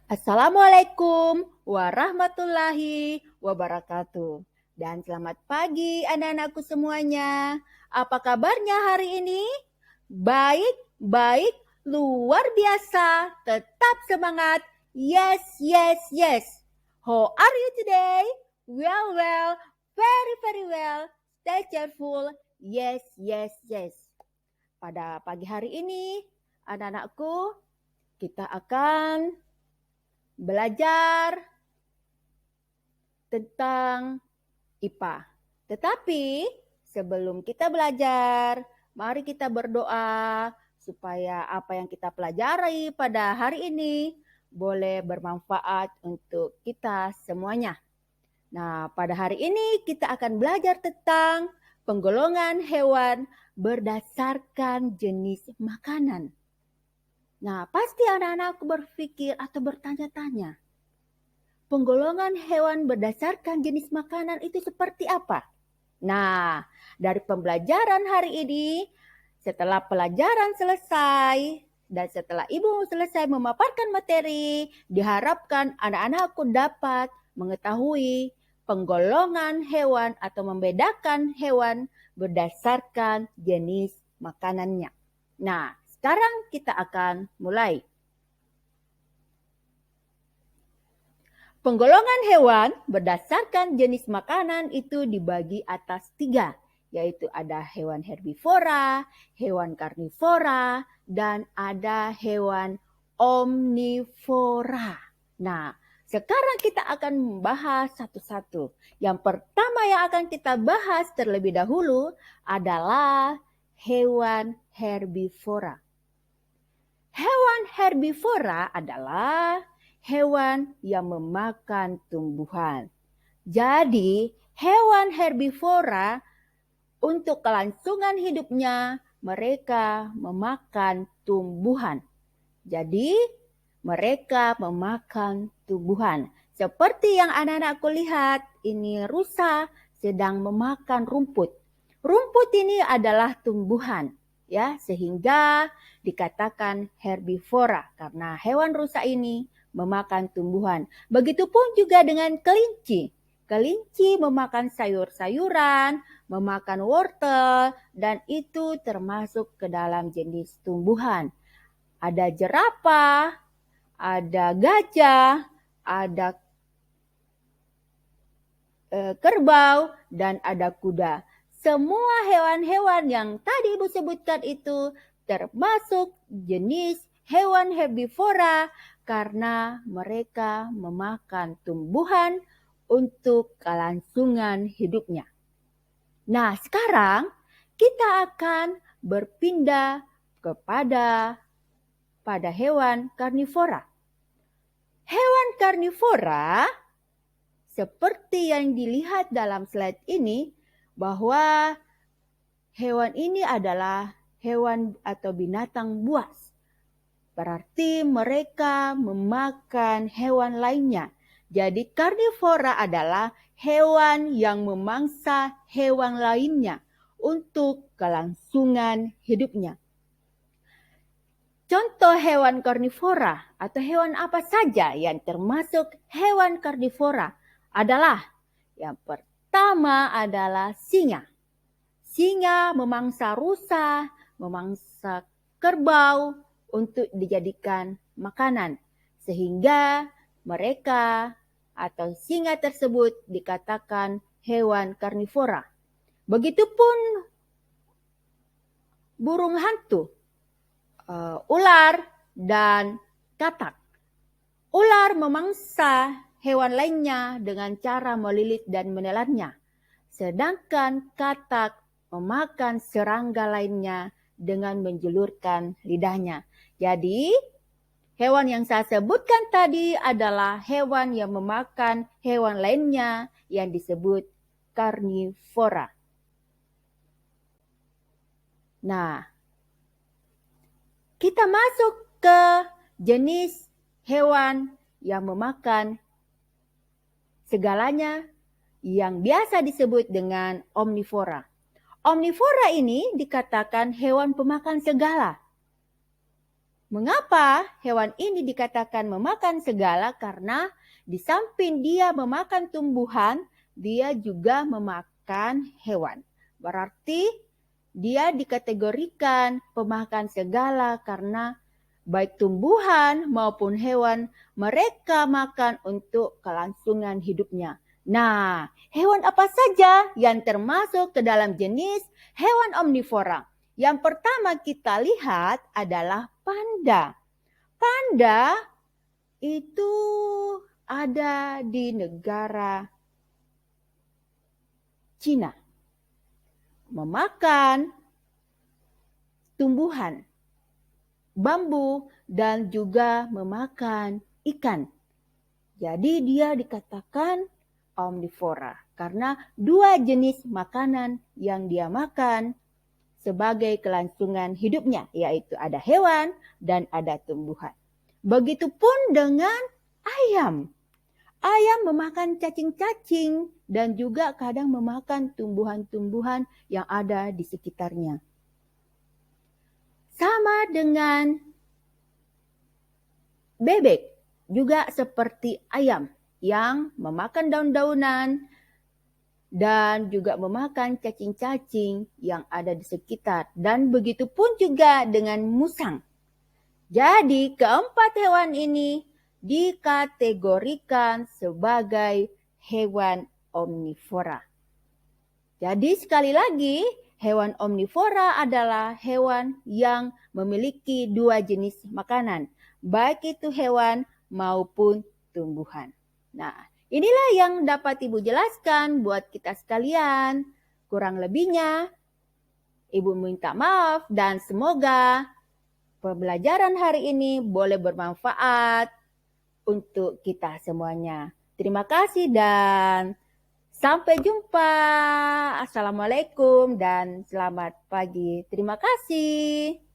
Assalamualaikum warahmatullahi wabarakatuh. Dan selamat pagi anak-anakku semuanya. Apa kabarnya hari ini? Baik, baik, luar biasa. Tetap semangat. Yes, yes, yes. How are you today? Well, well, very, very well. Stay cheerful. Yes, yes, yes. Pada pagi hari ini, anak-anakku, kita akan belajar tentang IPA. Tetapi sebelum kita belajar, mari kita berdoa supaya apa yang kita pelajari pada hari ini boleh bermanfaat untuk kita semuanya. Nah, pada hari ini kita akan belajar tentang penggolongan hewan berdasarkan jenis makanan. Nah, pasti anak-anak berpikir atau bertanya-tanya, penggolongan hewan berdasarkan jenis makanan itu seperti apa? Nah, dari pembelajaran hari ini, setelah pelajaran selesai dan setelah ibu selesai memaparkan materi, diharapkan anak-anakku dapat mengetahui penggolongan hewan atau membedakan hewan berdasarkan jenis makanannya. Nah, sekarang kita akan mulai. Penggolongan hewan berdasarkan jenis makanan itu dibagi atas 3, yaitu ada hewan herbivora, hewan karnivora, dan ada hewan omnivora. Nah, sekarang kita akan membahas satu-satu. Yang pertama yang akan kita bahas terlebih dahulu adalah hewan herbivora. Hewan herbivora adalah hewan yang memakan tumbuhan. Jadi, hewan herbivora untuk kelangsungan hidupnya mereka memakan tumbuhan. Jadi, mereka memakan tumbuhan. Seperti yang anak-anakku lihat, ini rusa sedang memakan rumput. Rumput ini adalah tumbuhan, ya, sehingga dikatakan herbivora karena hewan rusa ini memakan tumbuhan. Begitupun juga dengan kelinci. Kelinci memakan sayur-sayuran, memakan wortel, dan itu termasuk ke dalam jenis tumbuhan. Ada jerapah, ada gajah, ada kerbau, dan ada kuda. Semua hewan-hewan yang tadi Ibu sebutkan itu termasuk jenis hewan herbivora karena mereka memakan tumbuhan untuk kelangsungan hidupnya. Nah, sekarang kita akan berpindah pada hewan karnivora. Hewan karnivora seperti yang dilihat dalam slide ini, bahwa hewan ini adalah hewan atau binatang buas. Berarti mereka memakan hewan lainnya. Jadi karnivora adalah hewan yang memangsa hewan lainnya untuk kelangsungan hidupnya. Contoh hewan karnivora atau hewan apa saja yang termasuk hewan karnivora adalah yang pertama adalah singa. Singa memangsa rusa, memangsa kerbau untuk dijadikan makanan. Sehingga mereka atau singa tersebut dikatakan hewan karnivora. Begitupun burung hantu, ular dan katak. Ular memangsa hewan lainnya dengan cara melilit dan menelannya. Sedangkan katak memakan serangga lainnya dengan menjulurkan lidahnya. Jadi, hewan yang saya sebutkan tadi adalah hewan yang memakan hewan lainnya yang disebut karnivora. Nah, kita masuk ke jenis hewan yang memakan segalanya yang biasa disebut dengan omnivora. Omnivora ini dikatakan hewan pemakan segala. Mengapa hewan ini dikatakan memakan segala? Karena di samping dia memakan tumbuhan, dia juga memakan hewan. Berarti dia dikategorikan pemakan segala karena baik tumbuhan maupun hewan mereka makan untuk kelangsungan hidupnya. Nah, hewan apa saja yang termasuk ke dalam jenis hewan omnivora? Yang pertama kita lihat adalah panda. Panda itu ada di negara Cina. Memakan tumbuhan, bambu, dan juga memakan ikan. Jadi dia dikatakan omnivora karena dua jenis makanan yang dia makan sebagai kelangsungan hidupnya, yaitu ada hewan dan ada tumbuhan. Begitupun dengan ayam. Ayam memakan cacing-cacing dan juga kadang memakan tumbuhan-tumbuhan yang ada di sekitarnya. Sama dengan bebek, juga seperti ayam yang memakan daun-daunan dan juga memakan cacing-cacing yang ada di sekitar. Dan begitu pun juga dengan musang. Jadi keempat hewan ini dikategorikan sebagai hewan omnivora. Jadi sekali lagi, hewan omnivora adalah hewan yang memiliki dua jenis makanan, baik itu hewan maupun tumbuhan. Nah, inilah yang dapat Ibu jelaskan buat kita sekalian. Kurang lebihnya, Ibu minta maaf dan semoga pembelajaran hari ini boleh bermanfaat untuk kita semuanya. Terima kasih dan sampai jumpa. Assalamualaikum dan selamat pagi. Terima kasih.